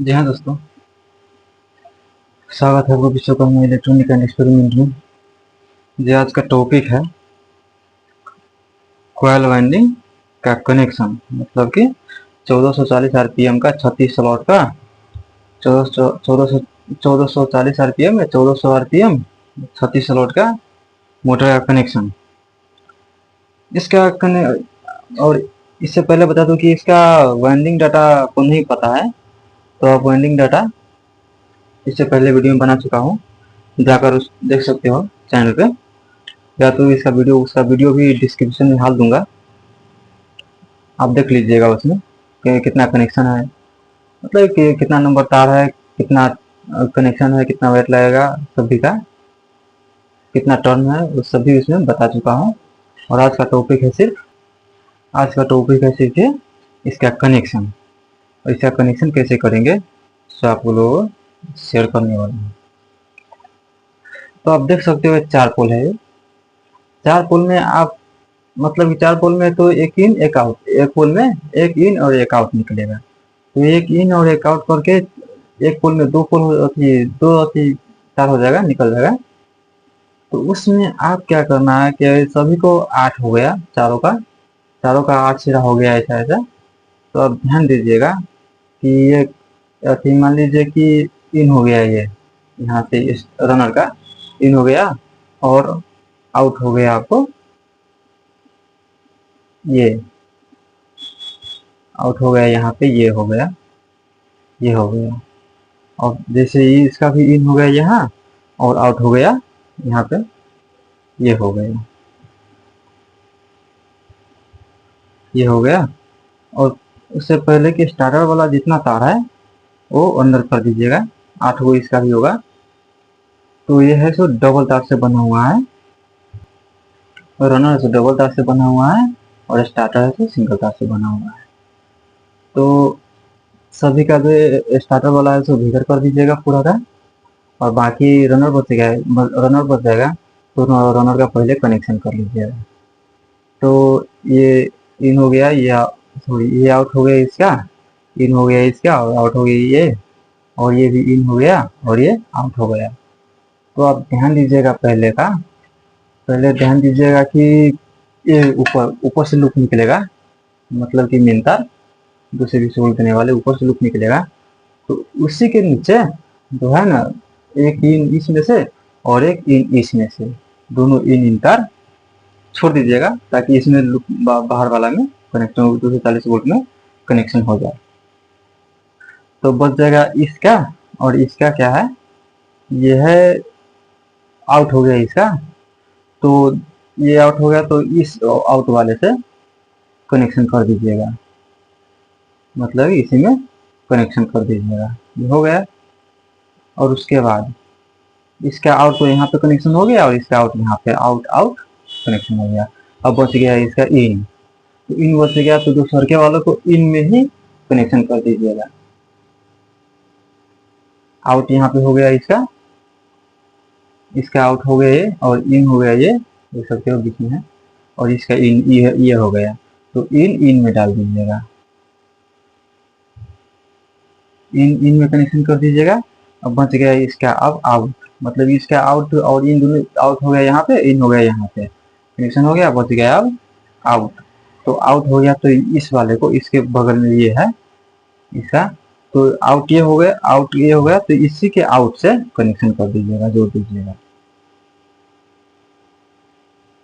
जी हाँ दोस्तों, स्वागत है आपका विश्वकर्मा इलेक्ट्रॉनिक एंड एक्सपेरिमेंट में। जी आज का टॉपिक है कॉइल वाइंडिंग का कनेक्शन। मतलब कि 1440 आरपीएम का 36 स्लॉट का 1440 आरपीएम या 1400 आरपीएम 36 स्लॉट का मोटर का कनेक्शन। इसका कने और इससे पहले बता दूं कि इसका वाइंडिंग डाटा को नहीं पता है, तो आप वाइंडिंग डाटा इससे पहले वीडियो में बना चुका हूँ, जाकर उस देख सकते हो चैनल पे, या तो इसका वीडियो उसका वीडियो भी डिस्क्रिप्शन में डाल दूंगा, आप देख लीजिएगा उसमें कि कितना कनेक्शन है, मतलब कि कितना नंबर तार है, कितना कनेक्शन है, कितना वेट लगेगा, सभी का कितना टर्न है, वो सभी उसमें बता चुका हूँ। और आज का टॉपिक है सिर्फ ये इसका कनेक्शन, और इसका कनेक्शन कैसे करेंगे सो आप लोगों को शेयर करने वाला हूँ। तो आप देख सकते हो चार पोल है। चार पोल में आप मतलब कि चार पोल में तो एक इन एक आउट, एक पोल में एक इन और एक आउट निकलेगा। तो एक इन और एक आउट करके एक पोल में दो तार हो जाएगा, निकल जाएगा। तो उसमें आप क्या करना है कि सभी को 8 हो गया, चारों का 8 सिरा हो गया, ऐसा ऐसा। तो आप ध्यान दीजिएगा कि ये मान लीजिए कि इन हो गया, ये यहाँ से इस रनर का इन हो गया और आउट हो गया, आपको ये आउट हो गया, यहाँ पे ये हो गया, ये हो गया। और जैसे ही इसका भी इन हो गया यहाँ और आउट हो गया यहाँ पे, ये हो गया, ये हो गया। और उससे पहले कि स्टार्टर वाला जितना तार है वो अंदर कर दीजिएगा, 8 गो इसका भी होगा। तो ये है सो डबल तार से बना हुआ है, और रनर से डबल तार से बना हुआ है, और स्टार्टर है सो सिंगल तार से बना हुआ है। तो सभी का जो स्टार्टर वाला है सो भीतर कर दीजिएगा पूरा का, और बाकी रनर बच जाएगा। तो रनर का पहले कनेक्शन कर लीजिएगा। तो ये इन हो गया, ये आउट हो गया इसका, इन हो गया इसका और आउट हो गया ये, और ये भी इन हो गया और ये आउट हो गया। तो आप ध्यान दीजिएगा, पहले ध्यान दीजिएगा कि ये ऊपर ऊपर से लूप निकलेगा, मतलब कि मेन तार दूसरे भी सोल्ड देने वाले ऊपर से लूप निकलेगा। तो उसी के नीचे जो है ना, एक इन इसमें से और एक इन इसमें से, दोनों इन तार छोड़ दीजिएगा, ताकि इसमें बाहर वाला में कनेक्शन 240 वोल्ट में कनेक्शन हो जाए। तो बच जाएगा इसका, और इसका क्या है, ये है आउट हो गया इसका। तो ये आउट हो गया, तो इस आउट वाले से कनेक्शन कर दीजिएगा, मतलब इसी में कनेक्शन कर दीजिएगा, ये हो गया। और उसके बाद इसका आउट तो यहाँ पे कनेक्शन हो गया, और इसका आउट यहाँ पे आउट आउट कनेक्शन हो गया। अब बच गया इसका इन, तो इन बच गया, तो जो सर्किट वालों को इन में ही कनेक्शन कर दीजिएगा। आउट यहाँ पे हो गया इसका, इसका आउट हो गया और इन हो गया, ये देख सकते हो बीच में है, और इसका इन ये हो गया। तो इन में डाल दीजिएगा, इन में कनेक्शन कर दीजिएगा। अब बच गया इसका अब आउट, मतलब इसका आउट और इन दोनों आउट हो गया, यहाँ पे इन हो गया, यहाँ पे कनेक्शन हो गया, बच गया अब आउट। तो आउट हो गया, तो इस वाले को इसके बगल में ये है इसका, तो आउट ये हो गया, आउट ये हो गया, तो इसी के आउट से कनेक्शन कर दीजिएगा, जोड़ दीजिएगा,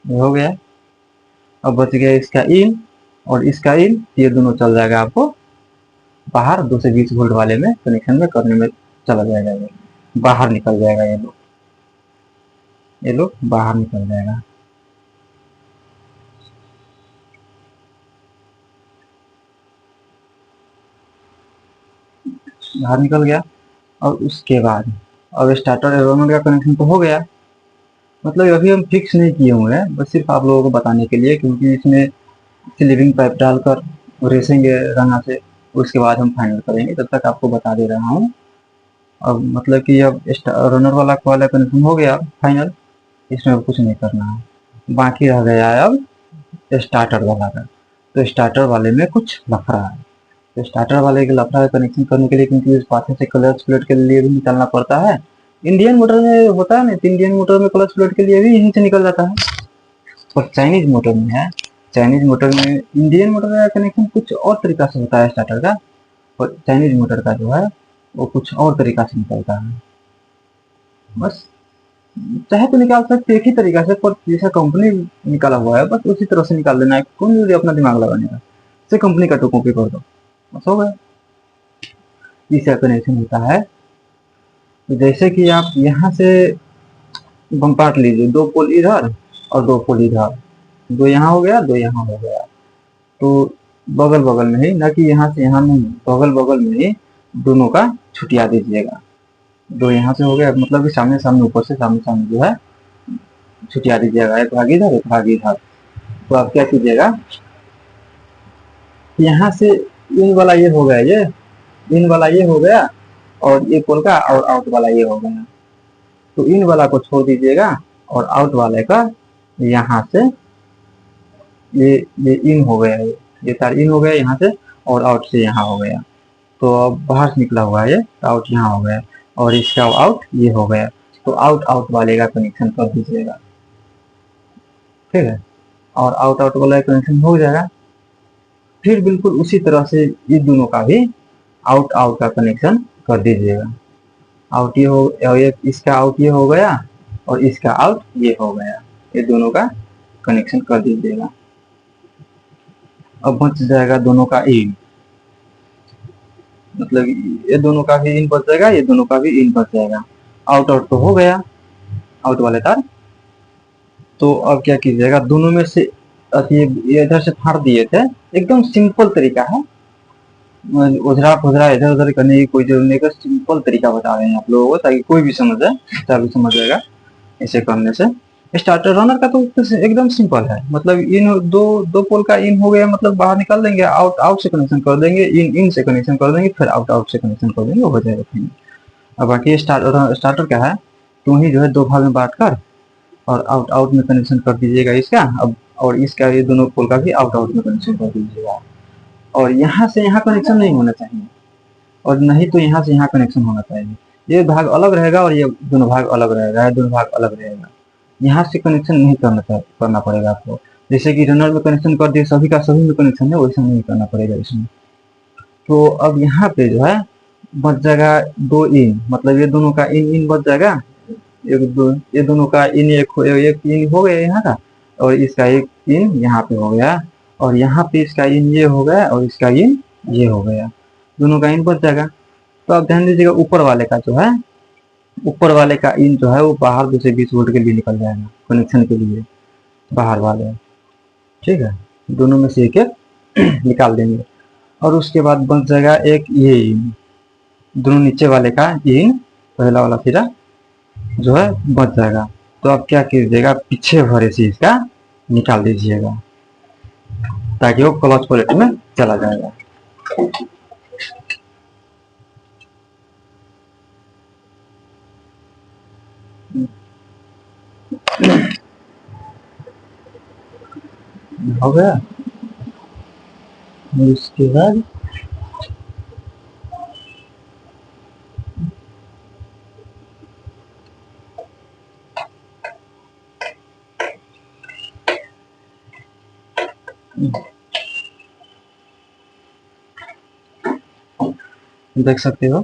ये हो गया। अब बच गया इसका इन और इसका इन, ये दोनों चल जाएगा आपको बाहर 220 वोल्ट वाले में कनेक्शन में करने में चला जाएगा, ये बाहर निकल जाएगा, ये लोग बाहर निकल जाएगा। बाहर निकल गया। और उसके बाद अब स्टार्टर एरोमेंट का कनेक्शन तो हो गया, मतलब अभी हम फिक्स नहीं किए हुए हैं, बस सिर्फ आप लोगों को बताने के लिए, क्योंकि इसमें स्लीविंग पाइप डालकर रेसेंगे रंगा से, उसके बाद हम फाइनल करेंगे, तब तक आपको बता दे रहा हूँ। अब मतलब कि अब रनर वाला कॉल कनेक्शन हो गया फाइनल, इसमें अब कुछ नहीं करना है, बाकी रह गया है अब स्टार्टर वाला का। तो स्टार्टर वाले में कुछ लफड़ा है, तो स्टार्टर वाले के लफड़ा कनेक्शन करने के लिए, क्योंकि उस पासे से क्लच प्लेट के लिए भी निकालना पड़ता है। इंडियन मोटर में होता है ना, तो इंडियन मोटर में क्लच प्लेट के लिए भी यहीं से निकल जाता है। और चाइनीज मोटर में है, चाइनीज मोटर में इंडियन मोटर का कनेक्शन कुछ और तरीका से होता है स्टार्टर का, और चाइनीज मोटर का जो है वो कुछ और तरीका से निकलता है। बस चाहे तो निकाल सकते एक ही तरीका से, पर जैसा कंपनी निकाला हुआ है बस उसी तरह से निकाल देना है, कौन मुझे अपना दिमाग लगाने का, से कंपनी का तो कॉपी कर दो, बस हो गया। इसका कनेक्शन होता है, तो जैसे कि आप यहाँ से बांट लीजिए, 2 पोल इधर और 2 पोल इधर, 2 यहाँ हो गया, 2 यहाँ हो गया, तो बगल बगल में ही, ना कि यहाँ से यहाँ नहीं, बगल बगल में ही दोनों का छुटिया दीजिएगा। 2 यहाँ से हो गया, मतलब कि सामने सामने, ऊपर से सामने सामने जो है छुटिया दीजिएगा, एक भाग इधर एक भाग इधर। तो आप क्या कीजिएगा, यहाँ से इन वाला ये हो गया, ये इन वाला ये हो गया, और ये पोल का और आउट वाला ये हो गया, तो इन वाला को छोड़ दीजिएगा और आउट वाले का यहाँ से ये इन हो गया, ये तार इन हो गया यहाँ से, और आउट से यहाँ हो गया, तो अब बाहर से निकला हुआ है ये, आउट यहाँ हो गया, और इसका आउट ये हो गया, तो आउट आउट वाले का कनेक्शन कर दीजिएगा, ठीक है। और आउट आउट वाला कनेक्शन हो जाएगा। फिर बिल्कुल उसी तरह से इस दोनों का भी आउट आउट का कनेक्शन कर दीजिएगा। आउट ये हो, इसका आउट ये हो गया और इसका आउट ये हो गया, ये दोनों का कनेक्शन कर दीजिएगा। अब बच जाएगा दोनों का इन, मतलब ये दोनों का भी इन बच जाएगा, ये दोनों का भी इन बच जाएगा। आउट आउट तो हो गया, आउट वाले तार। तो अब क्या कीजिएगा, दोनों में से ये इधर से फाड़ दिए थे, एकदम सिंपल तरीका है, उधरा पुधरा इधर उधर करने की कोई जरूरत नहीं है, सिंपल तरीका बता रहे हैं आप लोगों को, ताकि कोई भी समझ जाए, तभी समझ जाएगा। ऐसे करने से स्टार्टर रनर का तो एकदम सिंपल है, मतलब इन दो पोल का इन हो गया, मतलब बाहर निकाल देंगे, आउट आउट से कनेक्शन कर देंगे, इन इन से कनेक्शन कर देंगे, फिर आउट आउट से कनेक्शन कर देंगे, हो जाएगा। अब बाकी स्टार्टर क्या है, तो ही जो है 2 भाग में बांट कर और आउट आउट में कनेक्शन कर दीजिएगा इसका, अब और इसका ये दोनों पोल का भी आउट आउट में कनेक्शन कर दीजिएगा। और यहाँ से यहाँ कनेक्शन नहीं होना चाहिए, और नहीं तो यहाँ से यहाँ कनेक्शन होना चाहिए। ये भाग अलग रहेगा और ये दोनों भाग अलग रहेगा, दोनों भाग अलग रहेगा। यहाँ से कनेक्शन नहीं करना पड़ेगा आपको, जैसे कि रनर में कनेक्शन कर दिए, सभी का सभी में कनेक्शन है, वैसा नहीं करना पड़ेगा इसमें। तो अब यहाँ पे जो है बच जाएगा 2 इन, मतलब ये दोनों का इन इन बच जाएगा, ये दोनों का इन एक इन हो गया यहाँ का, और इसका एक इन यहाँ पे हो गया, और यहाँ पे इसका इन ये हो गया, और इसका इन ये हो गया, दोनों का इन बच जाएगा। तो आप ध्यान दीजिएगा, ऊपर वाले का जो है, ऊपर वाले का इन जो है वो बाहर 220 वोल्ट के लिए निकल जाएगा कनेक्शन के लिए, बाहर वाले, ठीक है। दोनों में से एक एक निकाल देंगे, और उसके बाद बच जाएगा एक ये इन, दोनों नीचे वाले का इन, पहला वाला सिरा जो है बच जाएगा। तो आप क्या कीजिएगा, पीछे भरे से इसका निकाल दीजिएगा, ताकि वो क्लच प्लेट में चला जाएगा। हो गया। उसके बाद देख सकते हो,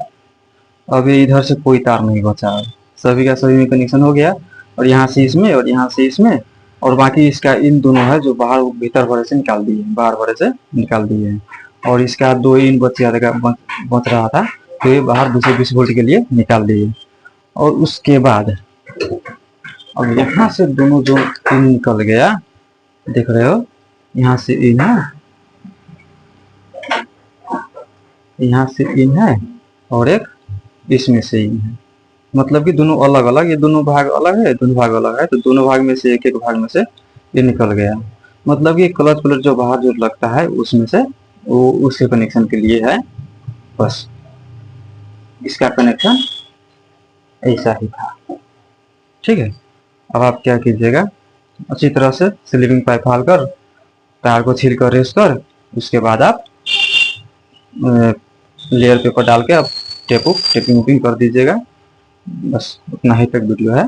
अभी इधर से कोई तार नहीं बचा है, सभी का सभी में कनेक्शन हो गया, और यहाँ से इसमें और यहाँ से इसमें, और बाकी इसका इन दोनों है जो बाहर भीतर भरे से निकाल दिए, बाहर भरे से निकाल दिए, और इसका 2 इन बच रहा था, तो ये बाहर 220 वोल्ट के लिए निकाल दिए। और उसके बाद अब यहाँ से दोनों जो इन निकल गया, देख रहे हो, यहाँ से इन है, यहाँ से इन है, और एक इसमें से इन है, मतलब कि दोनों अलग अलग, ये दोनों भाग अलग है, दोनों भाग अलग है, तो दोनों भाग में से एक एक भाग में से ये निकल गया, मतलब कि क्लच प्लेट जो बाहर जो लगता है उसमें से वो उसके कनेक्शन के लिए है। बस इसका कनेक्शन ऐसा ही था, ठीक है। अब आप क्या कीजिएगा, अच्छी तरह से स्लीपिंग पाइप हाल कर, तार को छील कर रेस कर, उसके बाद आप लेयर पेपर डाल के आप टेपिंग उपिंग कर दीजिएगा। बस उतना ही तक वीडियो है।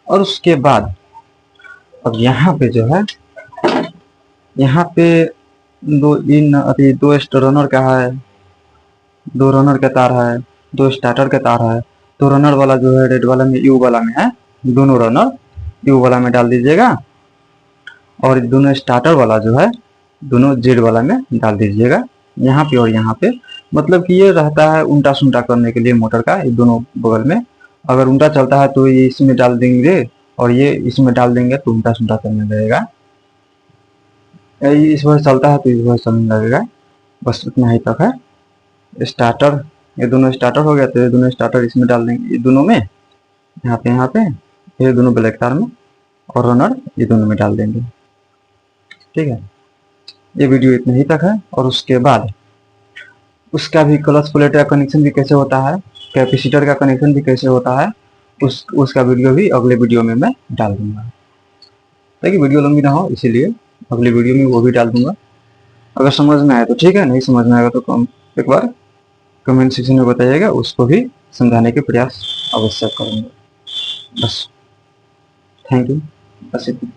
और उसके बाद अब यहाँ पे जो है, यहाँ पे दो रनर का है, दो रनर का तार है, दो स्टार्टर का तार है। तो रनर वाला जो है रेड वाला में, यू वाला में है, दोनों रनर यू वाला में डाल दीजिएगा। और दोनों स्टार्टर वाला जो है दोनों जेड वाला में डाल दीजिएगा, यहाँ पे और यहाँ पे। मतलब कि ये रहता है उल्टा सुल्टा करने के लिए मोटर का, ये दोनों बगल में। अगर उल्टा चलता है तो ये इसमें डाल देंगे, और ये इसमें डाल देंगे तो उल्टा सुल्टा चलने लगेगा। इस बार चलता है तो इस बार चलने लगेगा। बस उतना ही तक है। स्टार्टर, ये दोनों स्टार्टर हो गया, तो ये दोनों स्टार्टर इसमें डाल देंगे, ये दोनों में, यहाँ पे ये दोनों ब्लैक तार में, और रनर ये दोनों में डाल देंगे। ठीक है, ये वीडियो इतना ही तक है। और उसके बाद उसका भी क्लच प्लेट का कनेक्शन भी कैसे होता है, कैपेसिटर का कनेक्शन भी कैसे होता है, उसका वीडियो भी अगले वीडियो में मैं डाल दूंगा, ताकि वीडियो लंबी ना हो, इसीलिए अगले वीडियो में वो भी डाल दूंगा। अगर समझ में आया तो ठीक है, नहीं समझ में आएगा तो एक बार कमेंट सेक्शन में बताइएगा, उसको भी समझाने के प्रयास अवश्य करूँगा। बस, थैंक यू, बस इतना।